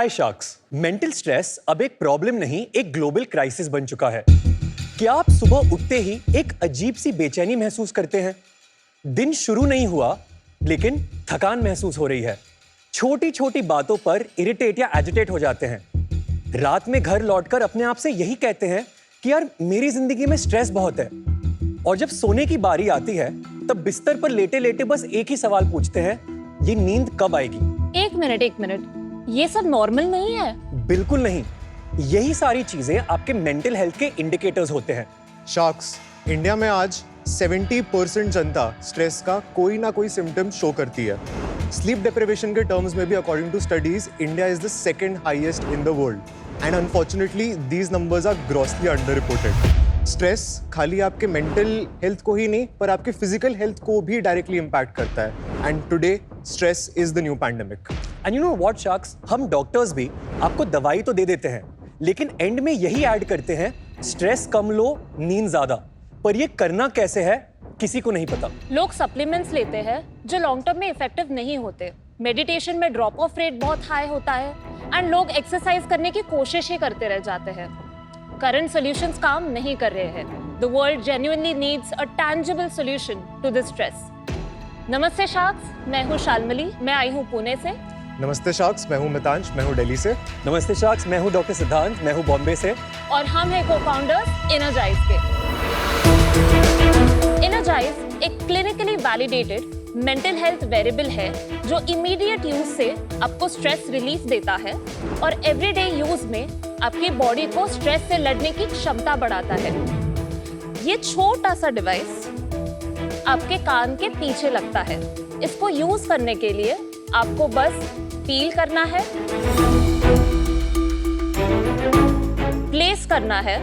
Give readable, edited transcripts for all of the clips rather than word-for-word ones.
हाय sharks, mental stress अब एक problem नहीं, एक ग्लोबल क्राइसिस बन चुका है। क्या आप सुबह उठते ही एक अजीब सी बेचैनी महसूस करते हैं? दिन शुरू नहीं हुआ लेकिन थकान महसूस हो रही है। छोटी छोटी बातों पर इरिटेट या एजिटेट हो जाते हैं। रात में घर लौटकर अपने आप से यही कहते हैं कि यार मेरी जिंदगी में स्ट्रेस बहुत है। और जब सोने की बारी आती है तब बिस्तर पर लेटे लेटे बस एक ही सवाल पूछते हैं, ये नींद कब आएगी? एक मिनट, ये सब नॉर्मल नहीं है। बिल्कुल नहीं। यही सारी चीजें आपके मेंटल हेल्थ के इंडिकेटर्स होते हैं। शार्क्स, इंडिया में आज 70% जनता स्ट्रेस का कोई ना कोई सिम्टम शो करती है। स्लीप डिप्रिवेशन के टर्म्स में भी according to studies India is the second highest in the world and unfortunately these numbers are grossly underreported. Stress खाली आपके मेंटल हेल्थ को ही नहीं पर आपके फिजिकल हेल्थ को भी डायरेक्टली इम्पैक्ट करता है and today stress is the new pandemic. And you know what sharks, हम डॉक्टर्स भी आपको दवाई तो दे देते हैं लेकिन एंड में यही ऐड करते हैं स्ट्रेस कम लो, नींद ज्यादा। पर ये करना कैसे है किसी को नहीं पता। लोग सप्लीमेंट्स लेते हैं जो लॉन्ग टर्म में इफेक्टिव नहीं होते। मेडिटेशन में ड्रॉप ऑफ रेट बहुत हाई होता है एंड लोग एक्सरसाइज करने की कोशिश ही करते रह जाते हैं। करंट सॉल्यूशंस काम नहीं कर रहे हैं। The world genuinely needs a tangible solution to this stress. नमस्ते शार्क्स, मैं हूँ शालमली, मैं आई हूँ पुणे से। नमस्ते शार्क्स, मैं हूँ मितांश, मैं हूँ दिल्ली से। नमस्ते शार्क्स, मैं हूँ डॉक्टर सिद्धांत, मैं हूँ बॉम्बे से। और हम हैं को-फाउंडर्स इनर्जाइज के। इनर्जाइज एक clinically validated mental health variable है जो इमीडिएट यूज से आपको स्ट्रेस रिलीफ देता है और एवरीडे यूज में आपकी बॉडी को स्ट्रेस से लड़ने की क्षमता बढ़ाता है। ये छोटा सा डिवाइस आपके कान के पीछे लगता है। इसको यूज करने के लिए आपको बस फील करना है, प्लेस करना है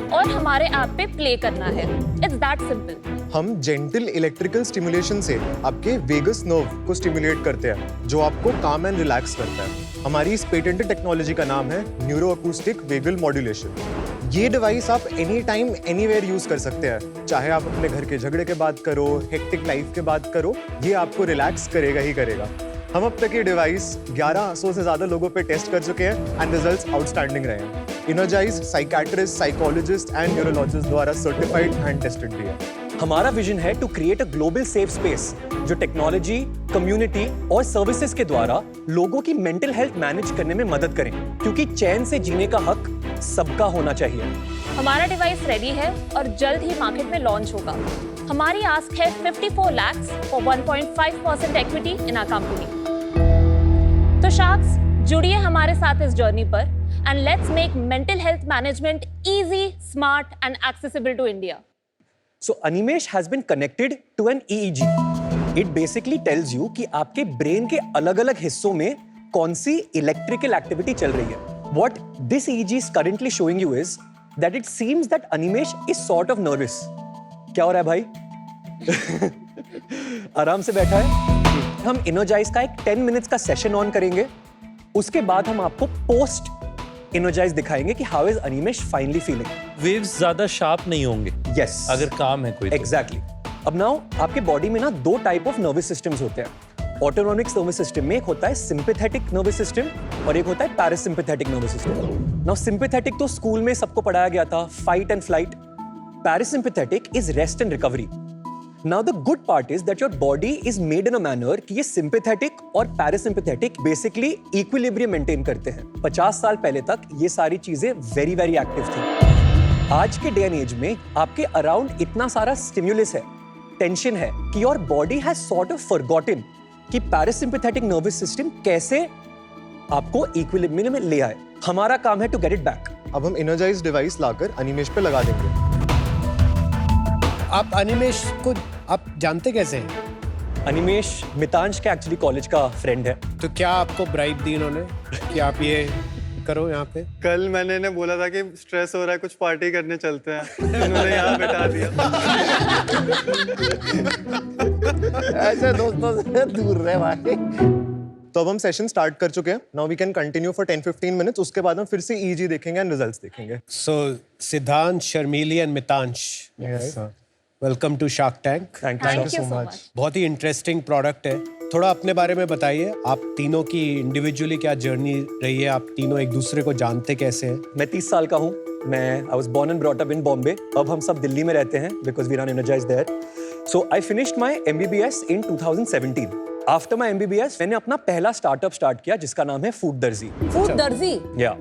और हमारे ऐप पे प्ले करना है। It's that simple. हम जेंटल इलेक्ट्रिकल स्टिमुलेशन से आपके वेगस नर्व को स्टिमुलेट करते हैं जो आपको काम एंड रिलैक्स करता है। हमारी इस पेटेंटेड टेक्नोलॉजी का नाम है न्यूरो अकूस्टिक वेगल मॉड्यूलेशन। ये डिवाइस आप एनी टाइम एनीवेयर यूज कर सकते हैं, चाहे आप अपने घर के झगड़े के बाद करो, हेक्टिक लाइफ के बाद करो, ये आपको रिलैक्स करेगा ही करेगा। हम अब तक ये डिवाइस 1100 से ज्यादा लोगों पे टेस्ट कर चुके हैं एंड रिजल्ट्स आउटस्टैंडिंग रहे हैं। Energize psychiatrist, psychologist and neurologist द्वारा सर्टिफाइड एंड टेस्टेड भी है। हमारा विजन है to create a global safe space जो टेक्नोलॉजी, कम्युनिटी और सर्विसेज के द्वारा लोगों की मेंटल हेल्थ मैनेज करने में मदद करें, क्योंकि चैन से जीने का हक सबका होना चाहिए। हमारा डिवाइस रेडी है और जल्द ही मार्केट में लॉन्च होगा। हमारी आस्क है 54 lakhs for 1.5% equity in our company। तो शार्क्स, जुड़िए हमारे साथ इस जर्नी पर and let's make mental health management easy, smart and accessible to India. So Animesh has been connected to an EEG. It basically tells you कि आपके brain के अलग-अलग हिस्सों में कौन सी इलेक्ट्रिकल एक्टिविटी चल रही है। What this EEG is currently showing you is that it seems that Animesh is sort of nervous. क्या हो रहा है भाई? आराम से बैठा है। हम इनर्जाइज का एक 10 मिनट्स का सेशन ऑन करेंगे। उसके बाद हम आपको पोस्ट इनर्जाइज दिखाएंगे कि how is Animesh finally feeling. Waves ज्यादा शार्प नहीं होंगे। यस, अगर काम है कोई तो। एग्जैक्टली। अब नाउ आपके बॉडी में ना दो टाइप ऑफ नर्वस सिस्टम्स होते हैं। ऑटोनॉमिक नर्वस सिस्टम में एक होता है सिंपैथेटिक नर्वस सिस्टम और एक होता है parasympathetic nervous system. Now sympathetic तो स्कूल में सबको पढ़ाया गया था, fight and flight. Parasympathetic is rest and recovery. Now the good part is that your body is made in a manner कि ये sympathetic और parasympathetic basically equilibrium maintain करते हैं। 50 साल पहले तक ये सारी चीजें very very active थी। आज के day and age में आपके around इतना सारा stimulus है, tension है कि your body has sort of forgotten कि parasympathetic nervous system कैसे आपको equilibrium में ले आए। हमारा काम है to get it back। अब हम इनर्जाइज डिवाइस लाकर अनिमेश पे लगा देंगे। आप अनिमेश को आप जानते कैसे हैं? अनिमेश मितांश के एक्चुअली कॉलेज का फ्रेंड है। तो क्या आपको ब्राइब दी इन्होंने कि आप ये करो यहाँ पे? कल मैंने इन्हें बोला था कि स्ट्रेस हो रहा है, कुछ पार्टी करने चलते हैं, इन्होंने यहाँ बैठा दिया। ऐसे दोस्तों से दूर रहे भाई। तो अब हम सेशन स्टार्ट कर चुके हैं। Now we can continue for 10-15 minutes. उसके बाद हम फिर से ईजी देखेंगे एंड रिजल्ट्स देखेंगे। So Siddhant, Sharmili and Mitansh. Welcome to shark tank. Thank you Thank you so much. बहुत ही इंटरेस्टिंग प्रोडक्ट है। थोड़ा अपने बारे में बताइए, आप तीनों की इंडिविजुअली क्या जर्नी रही है, आप तीनों एक दूसरे को जानते कैसे हैं? मैं 30 साल का हूँ। मैं I was born and brought up in Bombay. अब हम सब दिल्ली में रहते हैं because we run Energize there. So I finished my MBBS in 2017। After my MBBS मैंने अपना पहला स्टार्टअप स्टार्ट किया जिसका नाम है फूड दर्जी। फूड दर्जी। या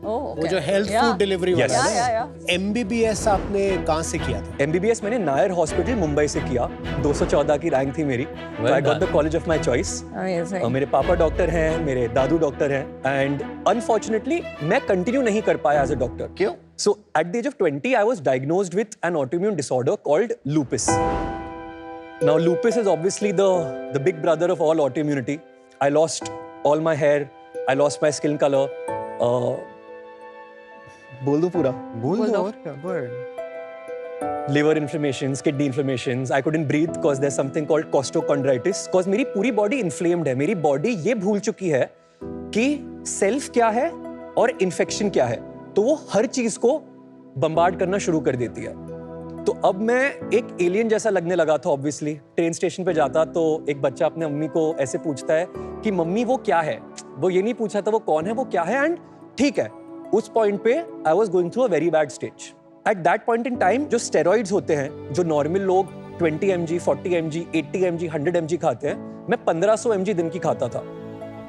वो जो हेल्थ फूड डिलीवरी Yes. वाला या है। एमबीबीएस आपने कहाँ से किया था? एमबीबीएस मैंने नायर हॉस्पिटल मुंबई से किया। 214 की रैंक थी मेरी। I got the college of my choice. Amazing. मेरे पापा डॉक्टर हैं, मेरे दादू डॉक्टर हैं एंड अनफॉर्चुनेटली मैं कंटिन्यू नहीं कर पाया एज अ डॉक्टर। क्यों? So at the age of 20 I was diagnosed with an autoimmune disorder called lupus. Now lupus is obviously the big brother of all autoimmunity. I lost all my hair, I lost my skin color. बोल दो पूरा। बोल दो और क्या? Go ahead. Liver inflammations, kidney inflammations. I couldn't breathe because there's something called costochondritis. Because मेरी पूरी body inflamed है। मेरी body ये भूल चुकी है कि self क्या है और infection क्या है। तो वो हर चीज को बम्बार्ड करना शुरू कर देती है। तो अब मैं एक एलियन जैसा लगने लगा था। ऑब्वियसली ट्रेन स्टेशन पे जाता तो एक बच्चा अपने मम्मी को ऐसे पूछता है कि मम्मी वो क्या है। वो ये नहीं पूछा था वो कौन है, वो क्या है। एंड ठीक है, उस पॉइंट पे I was going through a very bad stage. At that point in time जो स्टेरॉइड्स होते हैं जो नॉर्मल लोग 20 mg, 40 mg, 80 mg, 100 mg खाते हैं, मैं 1500 mg दिन की खाता था।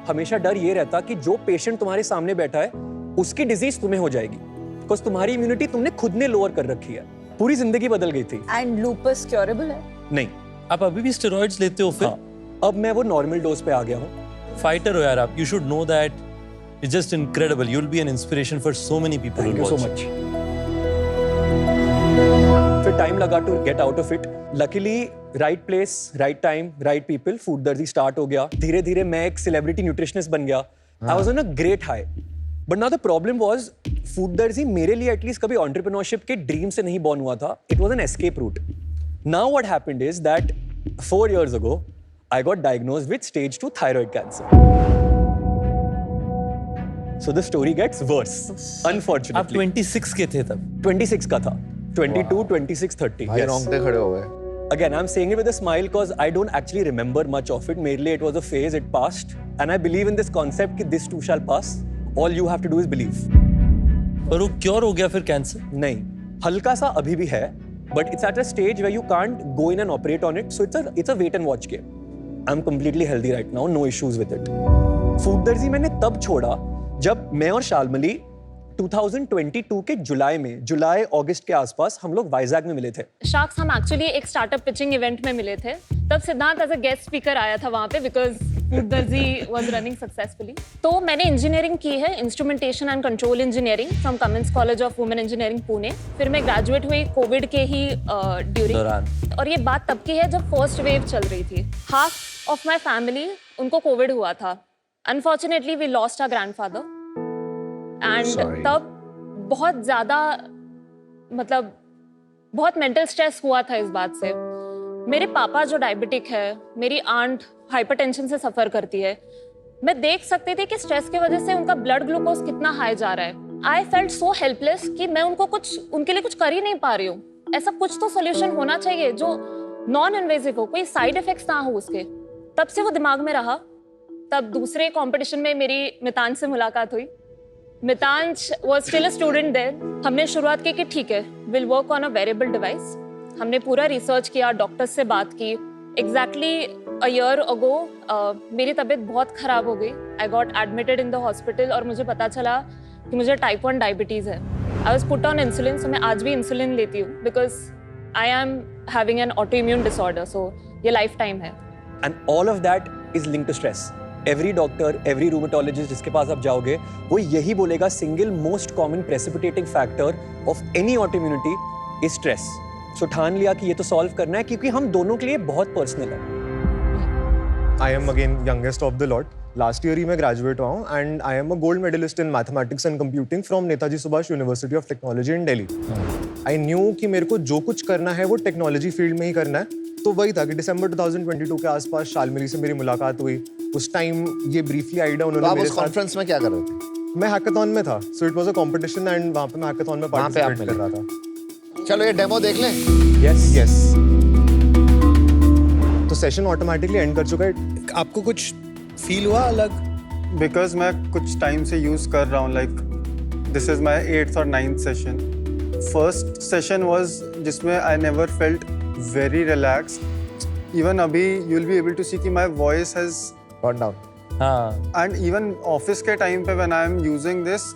हमेशा डर ये रहता कि जो पेशेंट तुम्हारे सामने बैठा है उसकी डिजीज तुम्हें हो जाएगी बिकॉज तुम्हारी इम्यूनिटी तुमने खुद ने लोअर कर रखी है। पूरी जिंदगी बदल गई थी। एंड लूपस क्योरेबल है? नहीं। आप अभी भी स्टेरॉइड्स लेते हो फिर? हाँ, अब मैं वो नॉर्मल डोज पे आ गया हूँ। फाइटर हो यार आप। You should know that it's just incredible. You will be an inspiration for so many people. Thank you so much. फिर टाइम लगा to get out of it. Luckily right place, right time, right people, food दर्जी start हो गया। धीरे धीरे मैं एक celebrity nutritionist बन गया। I was on a great high. But now the problem was food दर्जी मेरे लिए एटलीस्ट कभी एंटरप्रेन्योरशिप के ड्रीम से नहीं बॉर्न हुआ था। It was an escape route. Now what happened is that 4 years ago I got diagnosed with stage 2 thyroid cancer. So the story gets worse, आप unfortunately. 26 के थे तब? 26 का था। 22, 26, 30. भाई Yes. रोंगटे खड़े हो गए। Again, I'm saying it with a smile because I don't actually remember much of it. Merely it was a phase, it passed. And I believe in this concept कि this too shall pass. All you have to do is believe. पर वो cure हो गया फिर cancer? नहीं, हल्का सा अभी भी है, but it's at a stage where you can't go in and operate on it. So it's a wait and watch game. I'm completely healthy right now, no issues with it. Food दर्जी मैंने तब छोड़ा जब मैं और शालमली 2022 के जुलाई अगस्त के आसपास हम लोग वाइजैक में मिले थे। शार्क्स हम एक्चुअली एक स्टार्टअप पिचिंग इवेंट में मिले थे। तब सिद्धांत एज अ गेस्ट स्पीकर आया था वहां पे बिकॉज फूड दर्जी वाज रनिंग सक्सेसफुली। तो मैंने इंजीनियरिंग की है, instrumentation and control engineering from Cummins college of women engineering Pune. फिर मैं ग्रेजुएट हुई कोविड के ही दौरान। और ये बात तब की है जब फर्स्ट वेव चल रही थी। हाफ ऑफ माई फैमिली उनको कोविड हुआ था। Unfortunately we lost our grandfather and तब बहुत ज़्यादा मतलब बहुत मेंटल स्ट्रेस हुआ था इस बात से। मेरे पापा जो डायबिटिक है, मेरी आंट हाइपरटेंशन से सफ़र करती है। मैं देख सकती थी कि स्ट्रेस की वजह से उनका ब्लड ग्लूकोज कितना हाई जा रहा है। आई फेल्ट सो हेल्पलेस कि मैं उनके लिए कुछ कर ही नहीं पा रही हूँ। ऐसा कुछ तो सोल्यूशन होना चाहिए जो नॉन इन्वेजिव हो, कोई साइड इफेक्ट्स ना हो उसके। तब से वो दिमाग में रहा। तब दूसरे कंपटीशन में मेरी मितांश से मुलाकात हुई। Mitansh was still a student there. हमने शुरुआत की कि ठीक है, will work on a wearable device. हमने पूरा रिसर्च किया, डॉक्टर्स से बात की। एग्जैक्टली अ ईयर अगो मेरी तबीयत बहुत ख़राब हो गई। I got admitted in the hospital और मुझे पता चला कि मुझे टाइप 1 डायबिटीज़ है। I was put on insulin. So मैं आज भी इंसुलिन लेती हूँ because I am having an autoimmune disorder. So ये लाइफ टाइम है। And all of that is linked to stress. Every doctor, every rheumatologist जिसके पास आप जाओगे वो यही बोलेगा single most common precipitating factor of any autoimmunity is stress. So ठान लिया कि ये तो सॉल्व करना है क्योंकि हम दोनों के लिए बहुत पर्सनल है। I am again youngest of the lot. Last year ही मैं graduate हुआ हूँ and I am a gold medalist in mathematics and computing from Netaji Subhash university of technology in Delhi. I knew कि मेरे को जो कुछ करना है वो टेक्नोलॉजी फील्ड में ही करना है। तो वही था कि दिसंबर 2022 के आसपास शालमली से मेरी मुलाकात हुई। उस टाइम ये ब्रीफली आइडिया तो उन्होंने आप मेरे उस साथ। कॉन्फ्रेंस में क्या कर रहे थे? मैं हैकाथॉन में था। So it was a competition and वहाँ पे मैं हैकाथॉन में वहाँ पे आप पार्टिसिपेट कर रहा था। चलो ये डेमो देख लें। यस यस तो सेशन ऑटोमेटिकली एंड कर चुका है। आपको कुछ फील हुआ अलग? बिकॉज मैं कुछ टाइम से यूज कर रहा हूँ, like this is my 8th और 9th session. First session was जिसमें I never felt very relaxed. Even अभी you will be able to see कि my voice has gone down. हाँ, एंड इवन ऑफिस के time पे when I am using this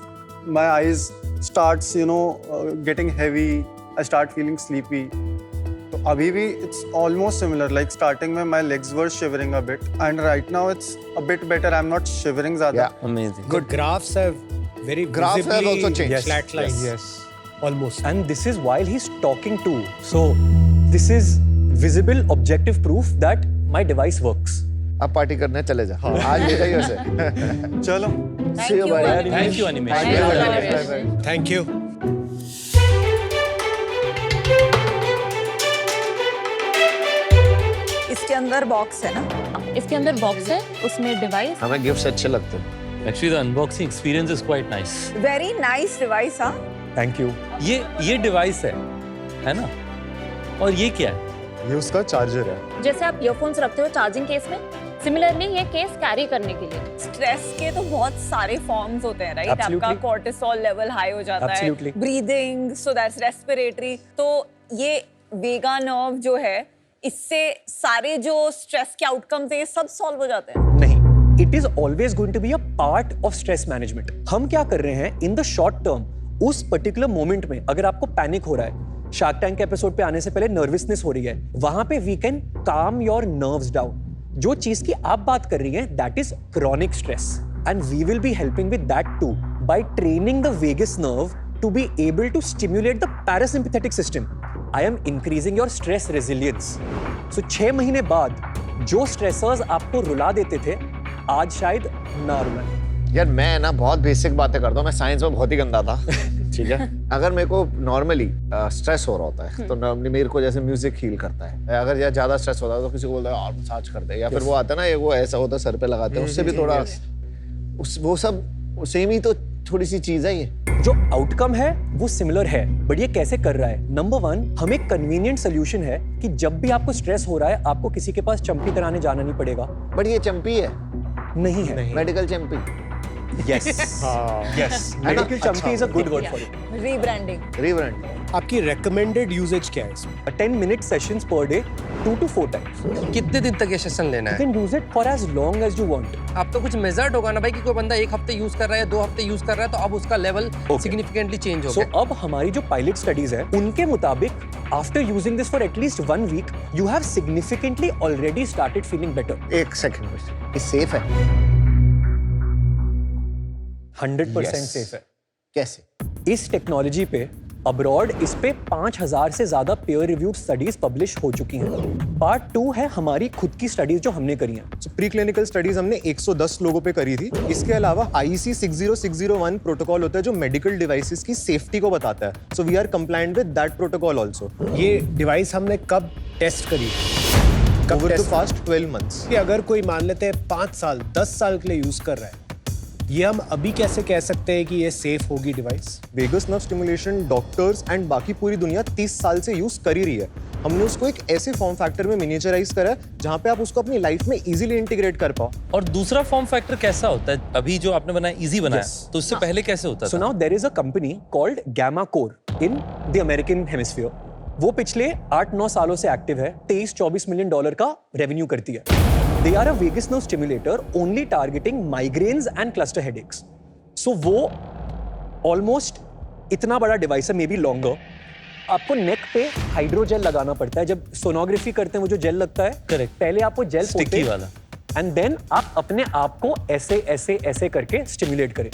my eyes starts getting heavy, I start feeling sleepy. तो अभी भी it's almost similar, like starting में my legs were shivering a bit and right now it's a bit better, I am not shivering ज्यादा। amazing. Good. Graphs have very Graphs have visibly also changed. flatlined. Yes. Almost. and this is while he's talking too, so this is visible objective proof that my device works. अब party करने चले जा। आज ले जाइए उसे। चलो See you, buddy. Thank you, Animesh. Thank you, Animesh. Thank you. इसके अंदर बॉक्स है ना? इसके अंदर बॉक्स है, उसमें डिवाइस। हमें गिफ्ट्स अच्छे लगते हैं। Actually, the unboxing experience is quite nice. Very nice device. हाँ, Thank you. ये डिवाइस है ना? और ये क्या है? ये उसका चार्जर है। जैसे आप ईयरफोन्स रखते हो चार्जिंग केस में, सिमिलरली ये केस कैरी करने के लिए। स्ट्रेस के तो बहुत सारे फॉर्म्स होते हैं, राइट? Absolutely. आपका कोर्टिसोल लेवल हाई हो जाता Absolutely. है, ब्रीदिंग, सो दैट्स रेस्पिरेटरी। तो ये वेगा नर्व जो है, इससे सारे जो स्ट्रेस के आउटकम्स हैं ये सब सॉल्व हो जाते हैं। नहीं, it is always going to be a part of stress management. हम क्या कर रहे हैं in the short term, उस पर्टिकुलर मोमेंट में अगर आपको पैनिक हो रहा है, शार्क टैंक के एपिसोड पे आने से पहले नर्वसनेस हो रही है, वहां पे we can calm your nerves down. जो चीज की आप बात कर रही हैं that is chronic stress and we will be helping with that too by training the vagus nerve to be able to stimulate the parasympathetic system. I am increasing your stress resilience. So 6 महीने बाद जो stressors आपको रुला देते थे आज शायद ना रुलाएं। यार मैं ना बहुत बेसिक बातें करता हूँ, मैं साइंस में बहुत ही गंदा था। ठीक है, अगर मेरे को नॉर्मली स्ट्रेस हो रहा होता है तो नॉर्मली मेरे को जैसे म्यूजिक हील करता है। अगर यार ज्यादा स्ट्रेस होता है तो किसी को बोलता है और मसाज कर दे, या फिर वो आता है ना वो ऐसा होता है सर पे लगाते हैं, उससे भी थोड़ा वो सब सेम ही तो थोड़ी सी चीज है। ये जो आउटकम है वो सिमिलर है, बट ये कैसे कर रहा है? नंबर 1, हम एक कन्वीनियंट सोल्यूशन है कि जब भी आपको स्ट्रेस हो रहा है आपको किसी के पास चंपी कराने जाना नहीं पड़ेगा। बट ये चंपी है, नहीं है। Medical champi. Yes yes, medical champi is a good word for it. Rebranding. Rebrand. आपकी recommended usage क्या है इसमें? 10 minute sessions per day 2 to 4 times. कितने दिन तक ये सेशन लेना You है? can use it for as long as you want. अब तो कुछ मेजर्ड होगा ना भाई कि कोई बंदा 1 हफ्ते यूज कर रहा है, 2 हफ्ते यूज कर रहा है, तो अब उसका लेवल सिग्निफिकेंटली चेंज हो So गया। अब हमारी जो पायलट स्टडीज है उनके मुताबिक after using this for at least 1 week you have significantly already started feeling better. एक सेकंड, ये सेफ है? 100% सेफ है। कैसे? इस टेक्नोलॉजी पे अब्रॉड इस पे 5000 से ज्यादा पेयर रिव्यूड स्टडीज पब्लिश हो चुकी हैं। पार्ट 2 है हमारी खुद की स्टडीज जो हमने करी हैं। प्री क्लिनिकल स्टडीज हमने 110 लोगों पे करी थी। इसके अलावा IEC 60601 प्रोटोकॉल होता है जो मेडिकल डिवाइसेस की सेफ्टी को बताता है। So we are compliant with that protocol also. ये डिवाइस हमने कब टेस्ट करी? Over the past 12 months. कि अगर कोई मान लेते हैं 5 साल 10 साल के लिए यूज कर रहा है, ये हम अभी कैसे कह सकते हैं कि ये सेफ होगी device? Vagus nerve stimulation doctors and बाकी पूरी दुनिया 30 साल से यूज कर ही रही है। हमने उसको एक ऐसे फॉर्म फैक्टर में मिनिएचराइज करा है जहां पे आप उसको अपनी लाइफ में इजीली इंटीग्रेट कर पाओ। और दूसरा फॉर्म फैक्टर कैसा होता है? अभी जो आपने बनाया इजी बनाया, Yes. तो उससे पहले कैसे होता So था? now there is a company called Gamma Core in the American Hemisphere. वो पिछले 8-9 सालों से एक्टिव है, 23-24 मिलियन डॉलर का रेवेन्यू करती है। They are a vagus nerve stimulator only targeting migraines and cluster headaches. So वो ऑलमोस्ट इतना बड़ा डिवाइस है, मे बी लॉन्गर। आपको नेक पे हाइड्रोजेल लगाना पड़ता है। जब सोनोग्राफी करते हैं वो जो जेल लगता है, Correct. पहले आप वो जेल Sticky वाला। एंड देन आप अपने आप को ऐसे ऐसे ऐसे करके स्टिमुलेट करें।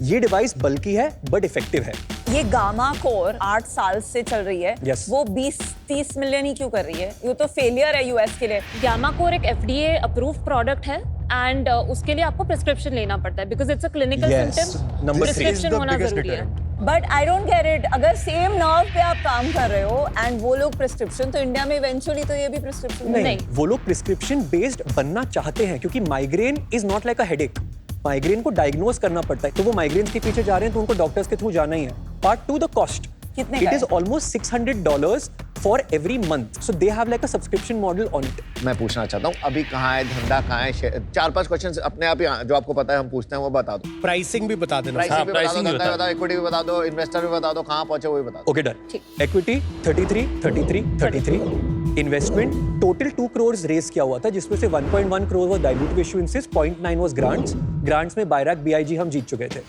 ये डिवाइस बल्कि है बट इफेक्टिव है। ये गामा कोर 8 साल से चल रही है। Yes. वो 20-30 मिलियन ही क्यों कर रही है? ये तो फेलियर है यूएस के लिए। गामा कोर एक FDA अप्रूव्ड प्रोडक्ट है एंड उसके लिए आपको प्रिस्क्रिप्शन लेना पड़ता है because it's a clinical Yes. Symptom. Number 3 is prescription the होना biggest जरूरी है। deterrent. But I don't get it, अगर सेम नर्व पे आप काम कर रहे हो एंड वो लोग प्रिस्क्रिप्शन, तो इंडिया में इवेंचुअली तो ये भी प्रिस्क्रिप्शन नहीं, वो लोग प्रिस्क्रिप्शन बेस्ड बनना चाहते हैं क्योंकि migraine is not like a headache. Migraine को डायग्नोज करना पड़ता है, तो वो माइग्रेन के पीछे जा रहे हैं तो उनको डॉक्टर्स के थ्रू जाना ही है। Part 2 the cost. कितने It का is almost $600 for every month. So they have like a subscription model on it. मैं पूछना चाहता हूँ अभी कहाँ है धंधा, कहाँ है? 4-5 क्वेश्चन अपने आप ही जो आपको पता है हम पूछते हैं वो बता दो। प्राइसिंग भी बता देना। प्राइसिंग भी बता दो, pricing भी धंधा बता भी बताओ, इक्विटी भी बता दो, इन्वेस्टर भी बता दो, कहाँ पहुंचे वो भी बता दो। Okay, done. Equity 33. Investment total 2 crores raise किया हुआ था, जिसमें से 1.1 crore was dilutive issuances, 0.9 was grants. Grants में Bayrak BIG हम जीत चुके थे।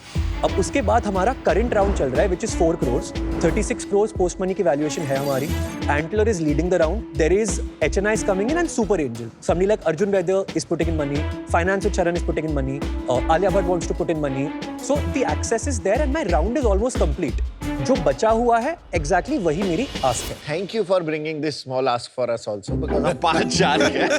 अब उसके बाद हमारा करंट राउंड चल रहा है, which is 4 crores. 36 crores post money की वैल्यूएशन है हमारी. Antler is leading the round. There is HNI is coming in and Super Angel. Somebody like Arjun Vaidya is putting in money. Finance with Charan is putting in money. Alia Bhatt wants to put in money. So the access is there and my round is almost complete. जो बचा हुआ है exactly वही मेरी ask है. Thank you for bringing this small ask for us also because हम 5 जा रहे हैं।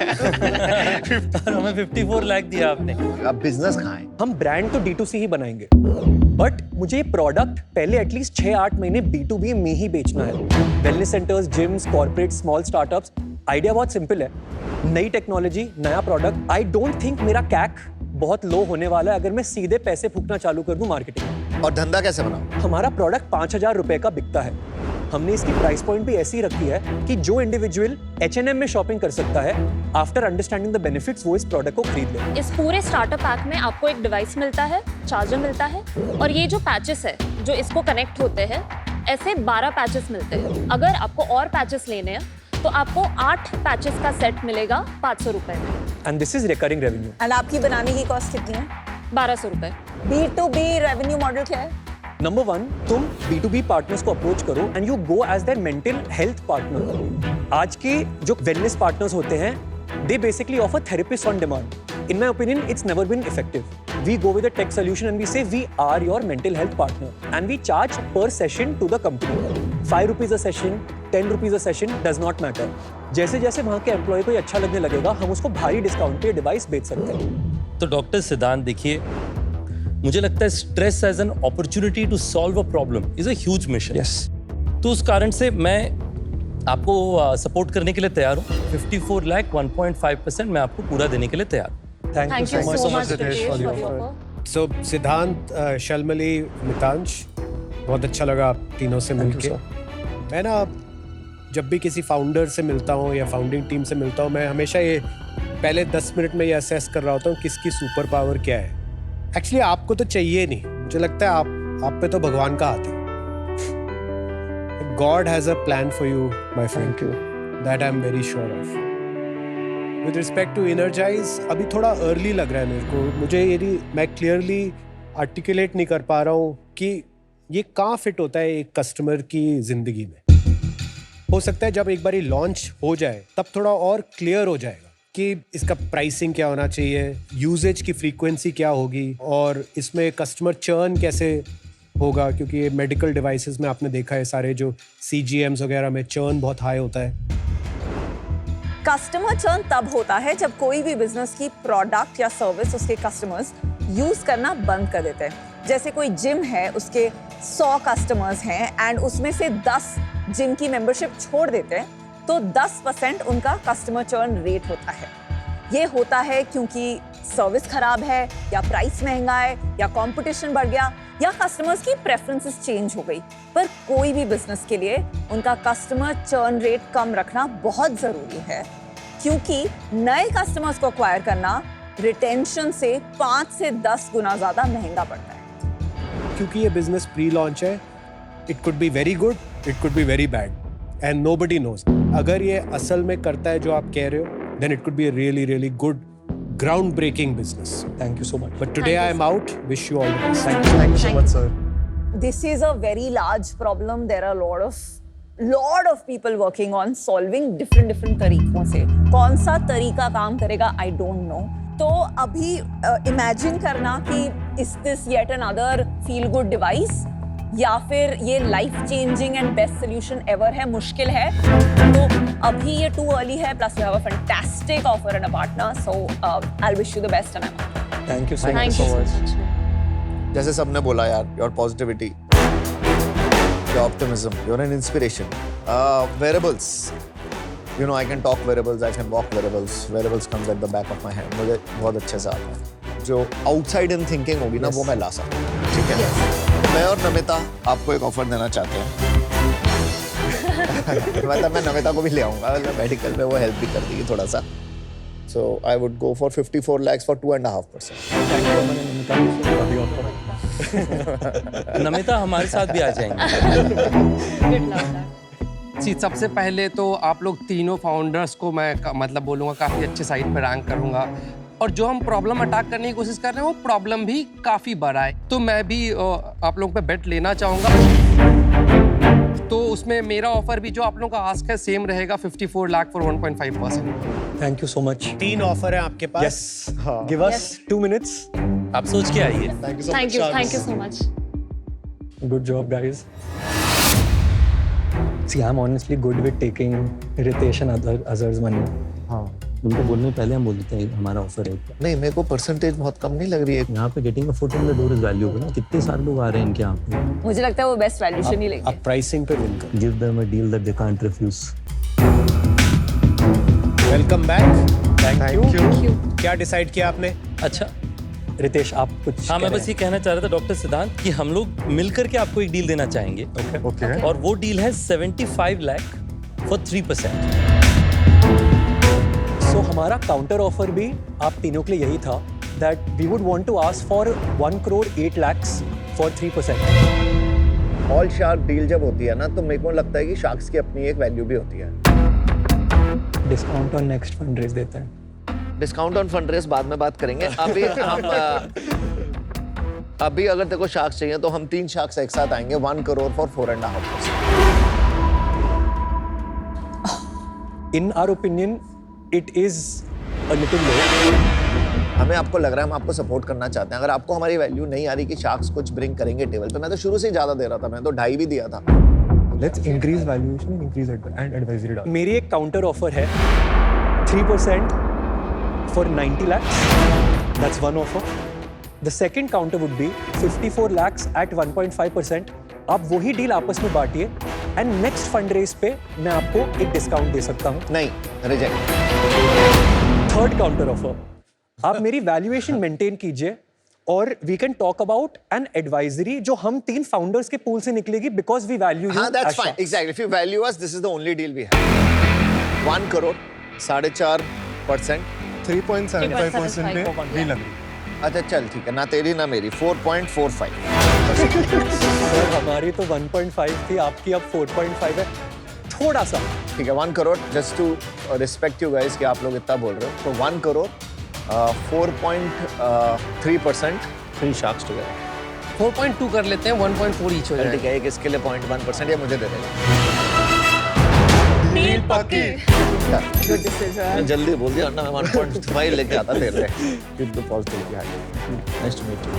और हमें 54 लाख दिया आपने। अब बिजनेस कहाँ है? हम ब्रांड तो D2C ही बनाएंगे, बट मुझे ये प्रोडक्ट पहले एटलीस्ट 6-8 महीने B2B में ही बेचना है। Wellness centres, gyms, corporate, small startups. Idea बहुत सिंपल है, नई टेक्नोलॉजी, नया प्रोडक्ट। आई डोंट थिंक मेरा कैक बहुत लो होने वाला है अगर मैं सीधे पैसे फूकना चालू कर दूं मार्केटिंग में। और धंधा कैसे बनाओ? हमारा प्रोडक्ट 5,000 रुपए का बिकता है। हमने इसकी प्राइस पॉइंट भी ऐसी रखी है कि जो इंडिविजुअल H&M में शॉपिंग कर सकता है, आफ्टर अंडरस्टैंडिंग द बेनिफिट्स वो इस प्रोडक्ट को खरीद ले। इस पूरे स्टार्टअप पैक में आपको एक डिवाइस मिलता है, चार्जर मिलता है, और ये जो पैचेस है जो इसको कनेक्ट होते हैं, ऐसे 12 पैचेस मिलते हैं। अगर आपको और पैचेस लेने हैं तो आपको 8 पैचेस का सेट मिलेगा 500 रुपए में। And this is recurring revenue. And आपकी बनाने की कॉस्ट कितनी है? 1200 रुपए। B2B रेवेन्यू मॉडल क्या है? नंबर 1, तुम B2B पार्टनर्स को अप्रोच करो and you go as their mental health partner. आज के जो वेलनेस पार्टनर्स होते हैं, they basically offer therapist on demand. In my opinion it's never been effective. We go with a tech solution and we say we are your mental health partner and we charge per session to the company. 5 rupees a session, 10 rupees a session, does not matter. जैसे जैसे वहाँ के employ को ये अच्छा लगने लगेगा, हम उसको भारी डिस्काउंट पे डिवाइस बेच सकते हैं। तो डॉक्टर सिद्धांत देखिए, मुझे लगता है stress as an opportunity to solve a problem is a huge mission. Yes. तो उस कारण से मैं आपको सपोर्ट करने के लिए तैयार हूँ। 54 लाख 1.5% मैं आपको पूरा देने के लिए तैयार हूँ। Thank thank you so much Ritesh for your offer. So Siddhant, Shalmali, Mitansh, बहुत अच्छा लगा आप तीनों से मिलके। मैं ना जब भी किसी फाउंडर से मिलता हूँ या फाउंडिंग टीम से मिलता हूँ, मैं हमेशा ये पहले 10 मिनट में ये असेस कर रहा होता हूँ किसकी सुपर पावर क्या है। एक्चुअली आपको तो चाहिए नहीं, मुझे लगता है आप पे तो भगवान का हाथ है। God has a plan for you my friend, that I am very sure of. With respect to Energize, अभी थोड़ा अर्ली लग रहा है मेरे को। मुझे ये मैं क्लियरली आर्टिकुलेट नहीं कर पा रहा हूँ कि ये कहाँ फिट होता है एक कस्टमर की जिंदगी में। हो सकता है जब एक बार लॉन्च हो जाए तब थोड़ा और क्लियर हो जाएगा कि इसका प्राइसिंग क्या होना चाहिए, यूजेज की फ्रीक्वेंसी क्या होगी, और इसमें कस्टमर चर्न कैसे होगा, क्योंकि ये मेडिकल डिवाइसेस में आपने देखा है सारे जो CGMs वगैरह में चर्न बहुत हाई होता है। कस्टमर चर्न तब होता है जब कोई भी बिजनेस की प्रोडक्ट या सर्विस उसके कस्टमर्स यूज करना बंद कर देते हैं। जैसे कोई जिम है, उसके 100 कस्टमर्स हैं एंड उसमें से 10 जिम की मेंबरशिप छोड़ देते हैं, तो 10% उनका कस्टमर चर्न रेट होता है। ये होता है क्योंकि सर्विस खराब है, या प्राइस महंगा है, या कंपटीशन बढ़ गया, या कस्टमर्स की प्रेफरेंसेस चेंज हो गई। पर कोई भी बिजनेस के लिए उनका कस्टमर चर्न रेट कम रखना बहुत जरूरी है, क्योंकि नए कस्टमर्स को एक्वायर करना रिटेंशन से 5 से 10 गुना ज्यादा महंगा पड़ता है। क्योंकि ये बिजनेस प्री लॉन्च है, it could be very good, it could be very bad, and nobody knows. अगर ये असल में करता है जो आप कह रहे हो, then it could be a really, really good, groundbreaking business. Thank you so much. But today I am out. Wish you all the best. Thank you so much, sir. This is a very large problem. There are a lot of people working on solving different तरीकों से। कौन सा तरीका काम करेगा, I don't know. तो अभी imagine करना कि is this yet another feel good device, या फिर ये life changing and best solution ever है, मुश्किल है। तो अभी ये टू अर्ली है, plus you have a fantastic offer and a partner, so I wish you the best and thank you so thank you so much. जैसे सबने बोला यार, your positivity, your optimism, your an inspiration. Wearables, you know, I can talk wearables, I can walk wearables, wearables comes at the back of my hand. मुझे बहुत अच्छे से आता है। जो आउटसाइड इन थिंकिंग होगी ना, वो मैं ला सकता हूँ। ठीक है, मैं और नमिता आपको एक ऑफर देना चाहते हैं। मतलब मैं नमिता को भी ले आऊंगा, मेडिकल में वो हेल्प भी कर देगी थोड़ा सा. So I would go for 54 lakhs for 2.5%. Namita हमारे साथ भी आ जाएंगे. जी, सबसे पहले तो आप लोग तीनों फाउंडर्स को मैं मतलब बोलूँगा काफ़ी अच्छे साइड पे रैंक करूँगा, और जो हम प्रॉब्लम अटैक करने की कोशिश कर रहे हैं वो प्रॉब्लम भी काफ़ी बड़ा है. तो मैं भी आप लोगों पे बेट लेना चाहूँगा. तो उसमें मेरा ऑफर भी जो आप लोगों का आस्क है सेम रहेगा, 54 lakh for 1.5%. Thank you so much. 3 offer है आपके पास. Yes, give us 2 minutes. आप सोच के आइए. Thank you so much. Good job, guys. See, I'm honestly good with taking Ritesh and others' money. उनको बोलने पहले हम बोल देते हैं हमारा ऑफर है. नहीं, मेरे को परसेंटेज बहुत कम नहीं लग रही है. यहाँ पे getting a foot in the door is valuable ना. कितने सारे लोग आ रहे हैं इनके यहाँ पे. मुझे लगता है वो बेस्ट वैल्यूशन ही लेंगे. आप प्राइसिंग पे विन कर. Give them a deal that they can't refuse. Welcome back. Thank you. क्या डिसाइड किया आपने? अच्छा, रितेश, आप कुछ हाँ, कह मैं रहे बस ये कहना चाह रहा था डॉक्टर सिद्धांत कि हम लोग मिलकर के आपको एक डील देना चाहेंगे. ओके. और वो डील है 75 लाख फॉर 3%. सो हमारा काउंटर ऑफर भी आप तीनों के लिए यही था, that we would want to ask for 1 crore 8 lakhs for 3%. All shark deal जब होती है ना, तो मेरे को लगता है कि शार्क्स की अपनी एक वैल्यू भी होती है. Discount on next fund raise देते हैं. डिस्काउंट ऑन फंड रेस बाद में बात करेंगे. अभी हम अभी अगर तेरे को शार्क्स चाहिए तो हम 3 शार्क्स एक साथ आएंगे. 1 crore for 4.5%. In our opinion it is a little low. हमें आपको लग रहा है हम आपको सपोर्ट करना चाहते हैं. अगर आपको हमारी वैल्यू नहीं आ रही कि शार्क्स कुछ ब्रिंग करेंगे टेबल पे, मैं तो शुरू से ही ज्यादा दे रहा था. मैं तो 2.5 भी दिया था. Let's increase valuation and increase and advisory dollars. मेरी एक काउंटर ऑफर है 3% for 90 lakhs. That's one offer. The second counter would be 54 lakhs at 1.5%. आप वही डील आपस में बांटिए एंड नेक्स्ट फंड रेज पे मैं आपको एक डिस्काउंट दे सकता हूँ. नहीं, रिजेक्ट. थर्ड काउंटर ऑफर, आप मेरी वैल्यूएशन मेंटेन कीजिए और we can talk about an advisory जो हम 3 फाउंडर्स के पूल से निकलेगी बिकॉज वी वैल्यू यू. हाँ, that's fine. Exactly. If you value us, this is the only deal we have. 1 crore, 4.5%. 3.75% पे भी लग रही. अच्छा चल ठीक है, ना तेरी ना मेरी. 4.45. सर हमारी तो 1.5 थी, आपकी अब 4.5 है. थोड़ा सा. ठीक है, 1 crore. Just to respect you guys कि आप लोग इतना बोल रहे हो. तो 1 crore, 4.3%. 3 sharks together. 4.2 कर लेते हैं, 1.4 ईच हो चल ठीक जाएगा. है, एक इसके लिए 0.1% या मुझे दे देगा. डील पक्की. चल. Good decision. मैं जल्दी बोल दिया ना, मैं 1.5 लेके आता देर रहे. Keep the positivity high. Nice to meet you.